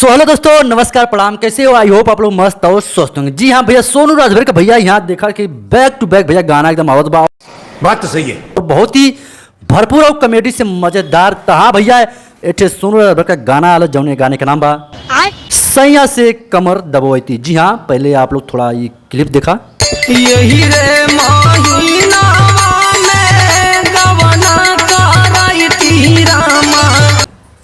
So hello दोस्तों, नमस्कार, प्रणाम। कैसे हो? आई होप आप लोग मस्त और स्वस्थ होंगे। जी हाँ भैया, सोनू राजभर का भैया यहाँ देखा कि बैक टू बैक भैया गाना एकदम आवत बा। बात तो सही है। तो बहुत ही भरपूर और कॉमेडी से मजेदार तहा भैया एठे सोनू राजभर का गाना आलो जौने गाने का नाम बा सैया से कमर दबोती। जी हाँ, पहले आप लोग थोड़ा ये क्लिप देखा। यही रे महीना में गवना कराई रामा।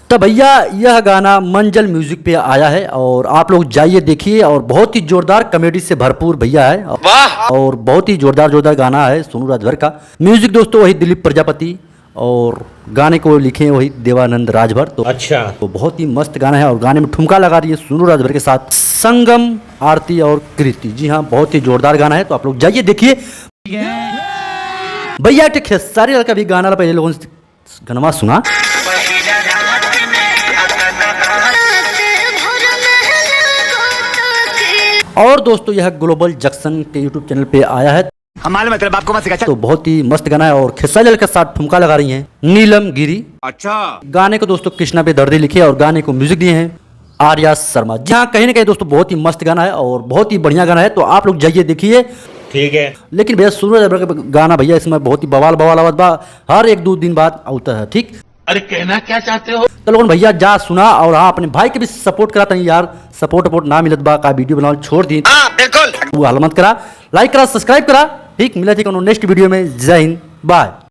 तो भैया यह गाना मंजल म्यूजिक पे आया है और आप लोग जाइए देखिए। और बहुत ही जोरदार कॉमेडी से भरपूर भैया है और बहुत ही जोरदार गाना है सोनू राजभर का। म्यूजिक दोस्तों वही दिलीप प्रजापति और गाने को लिखे वही देवानंद राजभर। तो अच्छा, तो बहुत ही मस्त गाना है और गाने में ठुमका लगा रही है सोनू राजभर के साथ संगम, आरती और कृति। जी हाँ, बहुत ही जोरदार गाना है, तो आप लोग जाइए देखिए। भैया खेसारी लाल का भी गाना पहले लोगों ने गनमा सुना। और दोस्तों यह ग्लोबल जंक्शन के यूट्यूब चैनल पे आया है। हमारे मतलब आपको मत सिखा। तो बहुत ही मस्त गाना है और खेसारी लाल के साथ ठुमका लगा रही हैं नीलम गिरी। अच्छा, गाने को दोस्तों कृष्णा पे दर्दी लिखे और गाने को म्यूजिक दिए हैं आर्या शर्मा। जी हाँ, कहीं ना कहीं दोस्तों बहुत ही मस्त गाना है और बहुत ही बढ़िया गाना है, तो आप लोग जाइए देखिए। ठीक है। लेकिन भैया सोनू राजभर का गाना भैया इसमें बहुत ही बवाल आवाज बा, हर एक दो दिन बाद आता है। ठीक, अरे कहना क्या चाहते हो? तो लोगों भैया जा सुना और हाँ अपने भाई के भी सपोर्ट कराता है यार। सपोर्ट ना मिलत बा का वीडियो बनाओ छोड़ दी। बिल्कुल। वो हाल मत करा, लाइक करा, सब्सक्राइब करा। ठीक, मिला थी नेक्स्ट वीडियो में। जय हिंद, बाय।